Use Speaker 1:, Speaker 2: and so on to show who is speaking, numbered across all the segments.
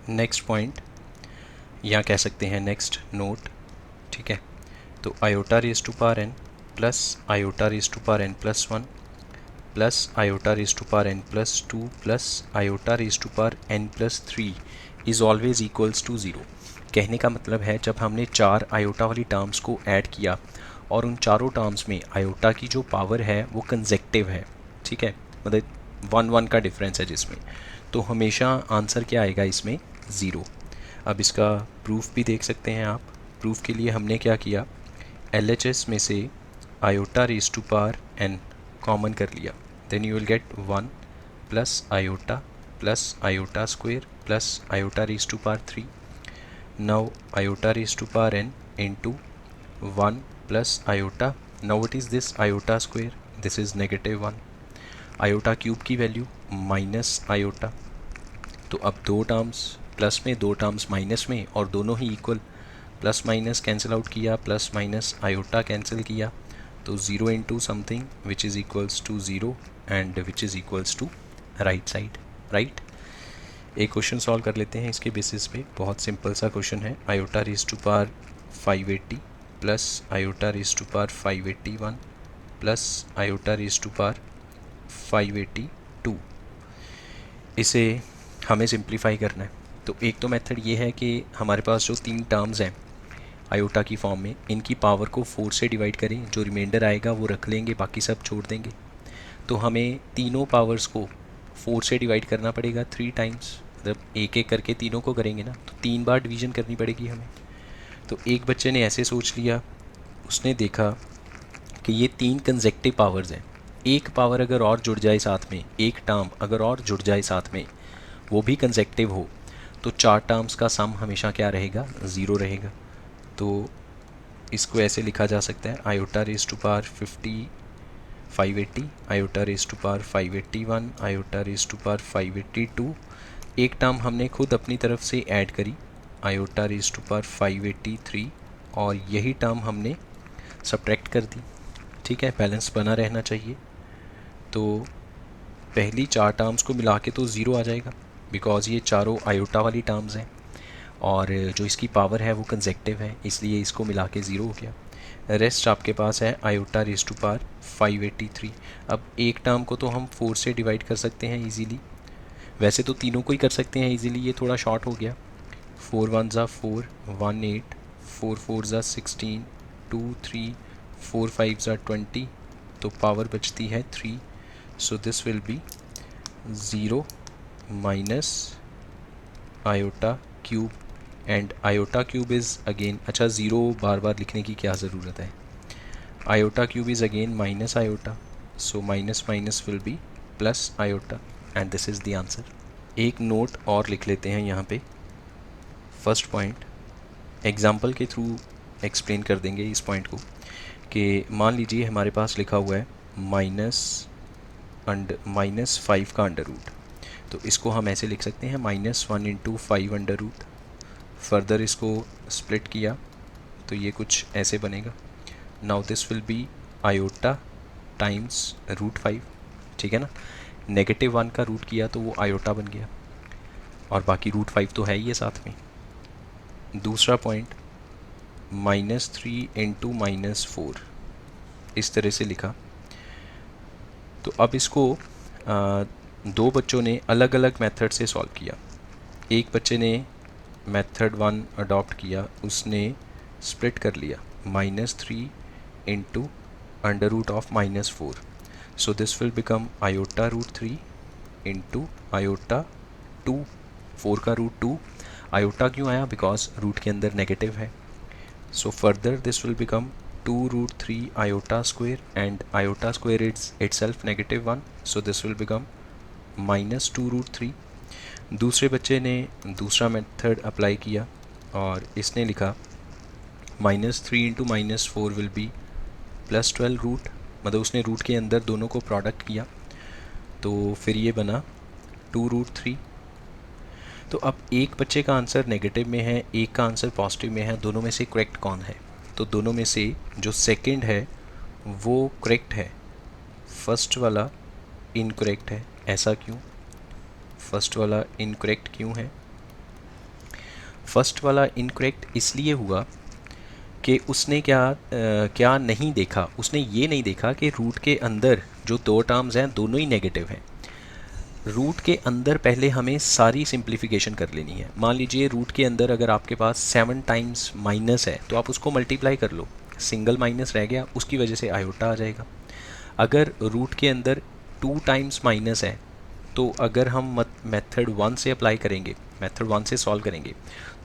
Speaker 1: Next point या कह सकते हैं नेक्स्ट नोट, ठीक है। तो iota raise to power n plus iota raise to power n plus one plus iota raise to power n plus two plus iota raise to power n plus three is always equals to zero. कहने का मतलब है जब हमने चार iota वाली terms को add किया और उन चारों टर्म्स में आयोटा की जो पावर है वो कंजेक्टिव है, ठीक है, मतलब वन वन का डिफरेंस है जिसमें, तो हमेशा आंसर क्या आएगा इसमें, ज़ीरो। अब इसका प्रूफ भी देख सकते हैं आप। प्रूफ के लिए हमने क्या किया, LHS में से iota raise to power n common कर लिया, then you will get one plus iota square plus iota raise to power three. Now iota raise to power n into one plus iota, now what is this iota square, this is negative one. Iota cube की value minus iota, तो अब दो terms plus में दो terms minus में और दोनों ही equal, plus minus cancel out किया, प्लस माइनस आयोटा कैंसिल किया, तो zero into something which is equals to zero and which is equals to right side, right. एक क्वेश्चन सॉल्व कर लेते हैं इसके बेसिस पे, बहुत सिंपल सा क्वेश्चन है। Iota raise to power 580 plus iota raise to power 581 plus iota raise to power 582, इसे हमें सिंप्लीफाई करना है। तो एक तो मेथड ये है कि हमारे पास जो तीन टर्म्स हैं आयोटा की फॉर्म में, इनकी पावर को 4 से डिवाइड करें, जो रिमाइंडर आएगा वो रख लेंगे, बाकी सब छोड़ देंगे। तो हमें तीनों पावर्स को 4 से डिवाइड करना पड़ेगा 3 टाइम्स, मतलब एक एक करके तीनों को करेंगे ना, तो 3 बार डिवीज़न करनी पड़ेगी हमें। तो एक बच्चे ने ऐसे सोच लिया, उसने देखा कि ये तीन कंसेक्टिव पावर्स हैं, एक पावर अगर और जुड़ जाए साथ में, एक टर्म अगर और जुड़ जाए साथ में, वो भी कंसेक्टिव हो, तो चार टर्म्स का सम हमेशा क्या रहेगा, ज़ीरो रहेगा। तो इसको ऐसे लिखा जा सकता है, iota raise to power 580, iota raise to power 581, iota raise to power 582। एक टर्म हमने खुद अपनी तरफ से ऐड करी, आयोटा रेज टू पावर 583, और यही टर्म हमने सब्ट्रैक्ट कर दी, ठीक है, बैलेंस बना रहना चाहिए। तो पहली चार टर्म्स को मिला के तो ज़ीरो आ जाएगा, बिकॉज़ ये चारों आयोटा वाली टर्म्स हैं और जो इसकी पावर है वो कंसेक्टिव है, इसलिए इसको मिला के ज़ीरो हो गया। रेस्ट आपके पास है आयोटा रेज टू पावर 583। अब एक टर्म को तो हम 4 से डिवाइड कर सकते हैं इजीली, वैसे तो तीनों को ही कर सकते हैं इजीली, ये थोड़ा शॉर्ट हो गया। 4 1 ज़ा 4, 1 8, 4 4 ज़ा 16, 2 3, 4 5 ज़ा 20, तो पावर बचती है 3। सो this will be 0 minus iota cube, and iota cube is again, अच्छा ज़ीरो बार बार लिखने की क्या ज़रूरत है, iota cube is again minus iota, so minus minus will be plus iota, and this is the answer. एक note और लिख लेते हैं यहाँ पे, फर्स्ट पॉइंट एग्जाम्पल के थ्रू एक्सप्लेन कर देंगे इस पॉइंट को, कि मान लीजिए हमारे पास लिखा हुआ है -5 का अंडर रूट, तो इसको हम ऐसे लिख सकते हैं -1 इंटू 5 अंडर रूट। फर्दर इसको स्प्लिट किया तो ये कुछ ऐसे बनेगा, now this will be iota times √5, ठीक है ना, -1 का रूट किया तो वो आयोटा बन गया, और बाकी √5 तो है ही है साथ में। दूसरा पॉइंट -3 इंटू -4, इस तरह से लिखा। तो अब इसको दो बच्चों ने अलग अलग मेथड से सॉल्व किया। एक बच्चे ने मेथड 1 अडॉप्ट किया, उसने स्प्लिट कर लिया, -3 into under root of -4, so this will become iota √3 into iota 2, 4 का रूट 2, आयोटा क्यों आया, बिकॉज रूट के अंदर नेगेटिव है। So further this will become 2√3 iota square, and iota square is itself -1, so this will become -2√3। दूसरे बच्चे ने दूसरा मेथड अप्लाई किया और इसने लिखा -3 इंटू -4 विल बी +12 रूट, मतलब उसने रूट के अंदर दोनों को प्रोडक्ट किया, तो फिर ये बना 2√3। तो अब एक बच्चे का आंसर नेगेटिव में है, एक का आंसर पॉजिटिव में है, दोनों में से करेक्ट कौन है, तो दोनों में से जो सेकंड है वो करेक्ट है, फर्स्ट वाला इनकरेक्ट है। ऐसा क्यों, फर्स्ट वाला इनकरेक्ट क्यों है, फर्स्ट वाला इनकरेक्ट इसलिए हुआ कि उसने क्या नहीं देखा, उसने ये नहीं देखा कि रूट के अंदर जो दो टर्म्स हैं दोनों ही नेगेटिव हैं। रूट के अंदर पहले हमें सारी सिंप्लीफिकेशन कर लेनी है। मान लीजिए रूट के अंदर अगर आपके पास 7 टाइम्स माइनस है तो आप उसको मल्टीप्लाई कर लो, सिंगल माइनस रह गया, उसकी वजह से आयोटा आ जाएगा। अगर रूट के अंदर 2 टाइम्स माइनस है तो अगर हम मेथड 1 से अप्लाई करेंगे, मेथड 1 से सॉल्व करेंगे,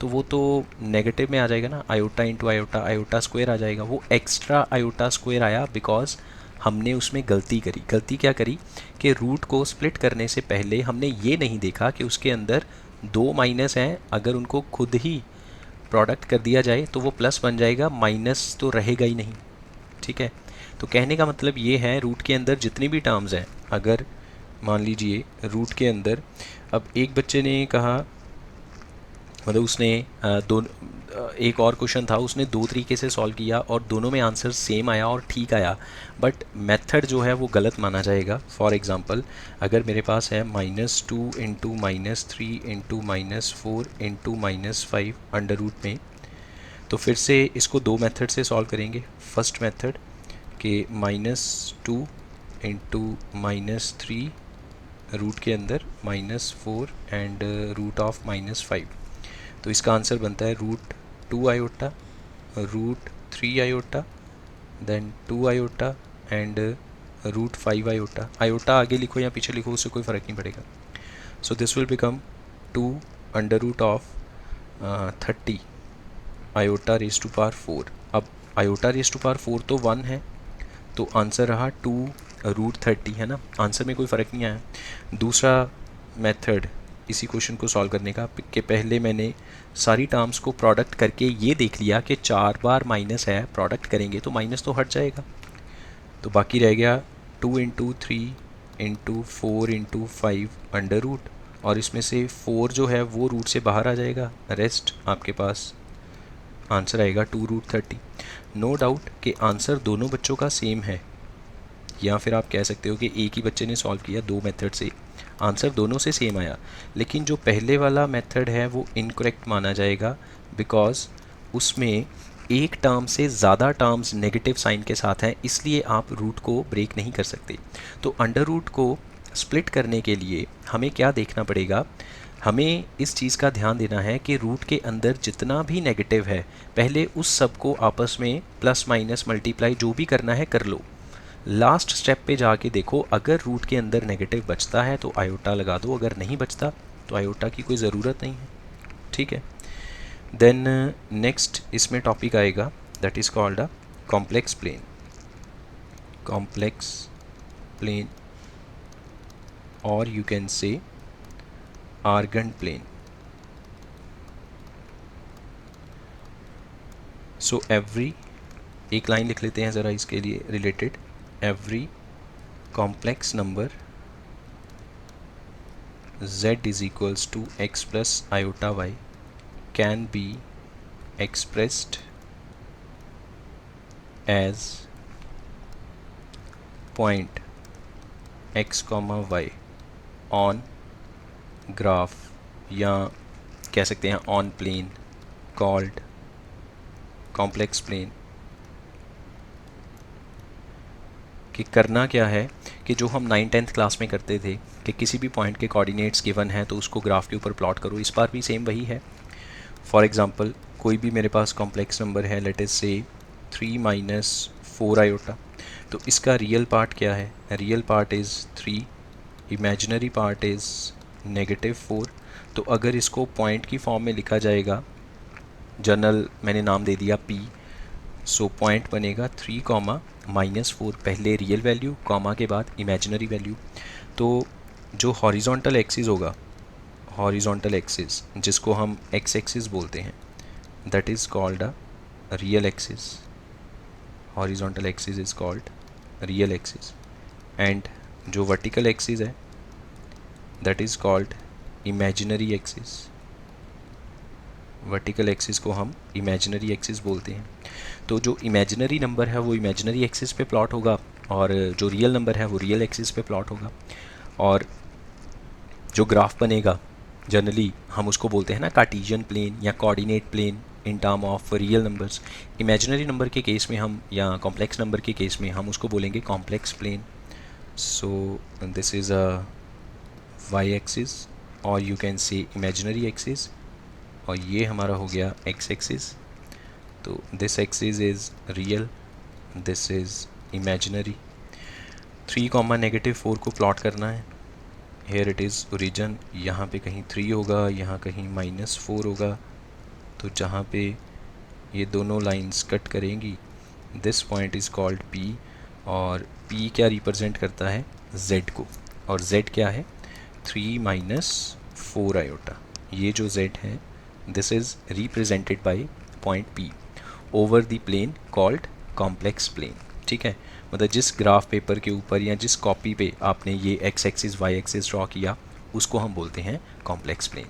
Speaker 1: तो वो तो नेगेटिव में आ जाएगा ना, iota into iota, iota square आ जाएगा। वो एक्स्ट्रा आयोटा स्क्वायर आया बिकॉज हमने उसमें गलती करी। गलती क्या करी कि रूट को स्प्लिट करने से पहले हमने ये नहीं देखा कि उसके अंदर दो माइनस हैं, अगर उनको खुद ही प्रोडक्ट कर दिया जाए तो वो प्लस बन जाएगा, माइनस तो रहेगा ही नहीं। ठीक है, तो कहने का मतलब ये है रूट के अंदर जितनी भी टर्म्स हैं, अगर मान लीजिए रूट के अंदर, अब एक बच्चे ने कहा, मतलब उसने एक और क्वेश्चन था, उसने दो तरीके से सॉल्व किया और दोनों में आंसर सेम आया और ठीक आया, बट मेथड जो है वो गलत माना जाएगा। फॉर एग्जांपल अगर मेरे पास है -2 into -3 into -4 into -5 under root में, तो फिर से इसको दो मेथड से सॉल्व करेंगे। फर्स्ट मेथड के -2 इंटू -3 रूट के अंदर -4 एंड रूट ऑफ -5, तो इसका आंसर बनता है √2 iota, √3 iota, then 2 iota and √5 iota. Iota आगे लिखो या पीछे लिखो, उससे कोई फ़र्क नहीं पड़ेगा। So this will become 2 under root of 30 iota raise to power 4। अब आयोटा रेज टू पावर 4 तो 1 है, तो आंसर रहा 2√30 है ना, आंसर में कोई फ़र्क नहीं आया। दूसरा मेथड इसी क्वेश्चन को सॉल्व करने का कि पहले मैंने सारी टर्म्स को प्रोडक्ट करके ये देख लिया कि 4 बार माइनस है, प्रोडक्ट करेंगे तो माइनस तो हट जाएगा, तो बाकी रह गया 2 into 3 into 4 into 5 under root, और इसमें से 4 जो है वो रूट से बाहर आ जाएगा, रेस्ट आपके पास आंसर आएगा 2√30। नो डाउट कि आंसर दोनों बच्चों का सेम है, या फिर आप कह सकते हो कि एक ही बच्चे ने सॉल्व किया दो मेथड से, आंसर दोनों से सेम आया, लेकिन जो पहले वाला मेथड है वो इनकरेक्ट माना जाएगा बिकॉज उसमें एक टर्म से ज़्यादा टर्म्स नेगेटिव साइन के साथ हैं, इसलिए आप रूट को ब्रेक नहीं कर सकते। तो अंडर रूट को स्प्लिट करने के लिए हमें क्या देखना पड़ेगा, हमें इस चीज़ का ध्यान देना है कि रूट के अंदर जितना भी नेगेटिव है पहले उस सब को आपस में प्लस माइनस मल्टीप्लाई जो भी करना है कर लो। लास्ट स्टेप पे जाके देखो, अगर रूट के अंदर नेगेटिव बचता है तो आयोटा लगा दो, अगर नहीं बचता तो आयोटा की कोई ज़रूरत नहीं है। ठीक है, देन नेक्स्ट इसमें टॉपिक आएगा that is called a complex plane. Complex plane और you can say Argand plane. So every, एक लाइन लिख लेते हैं ज़रा इसके लिए related, every complex number z is equals to x plus iota y can be expressed as point x comma y on graph, या कह सकते हैं on plane called complex plane। कि करना क्या है कि जो हम 9th-10th क्लास में करते थे कि किसी भी पॉइंट के कोऑर्डिनेट्स गिवन हैं तो उसको ग्राफ के ऊपर प्लॉट करो, इस बार भी सेम वही है। फॉर एग्जांपल कोई भी मेरे पास कॉम्प्लेक्स नंबर है, लेट अस से 3 - 4 आयोटा, तो इसका रियल पार्ट क्या है, real part is 3, imaginary part is -4। तो अगर इसको पॉइंट की फॉर्म में लिखा जाएगा, जनरल मैंने नाम दे दिया p, सो पॉइंट बनेगा 3, -4, पहले रियल वैल्यू कॉमा के बाद इमेजिनरी वैल्यू। तो जो हॉरिजॉन्टल एक्सिस होगा, हॉरिजॉन्टल एक्सिस जिसको हम एक्स एक्सिस बोलते हैं, that is called a real axis. Horizontal axis is called real axis, and जो वर्टिकल एक्सिस है that is called imaginary axis. Vertical axis को हम इमेजिनरी एक्सिस बोलते हैं। तो जो इमेजिनरी नंबर है वो इमेजिनरी एक्सिस पे प्लॉट होगा और जो रियल नंबर है वो रियल एक्सिस पे प्लॉट होगा, और जो ग्राफ बनेगा जनरली हम उसको बोलते हैं ना कार्टेशियन प्लेन या coordinate plane in term of real numbers. Imaginary number के केस में हम या कॉम्प्लेक्स नंबर के केस में हम उसको बोलेंगे complex plane. So this is a Y axis और you can say imaginary axis, और ये हमारा हो गया एक्स एक्सिस। तो this axis is real, this is imaginary. 3, -4 को प्लॉट करना है। हेयर इट इज़ ओरिजिन, यहाँ पे कहीं 3 होगा, यहाँ कहीं -4 होगा। तो जहाँ पे ये दोनों लाइंस कट करेंगी, this point is called P, और P क्या रिप्रेजेंट करता है, Z को, और Z क्या है 3 - 4 आयोटा। ये जो Z है this is represented by point P over the plane called complex plane. ठीक है, मतलब जिस ग्राफ पेपर के ऊपर या जिस कॉपी पे आपने ये x axis y axis draw किया उसको हम बोलते हैं कॉम्प्लेक्स प्लेन।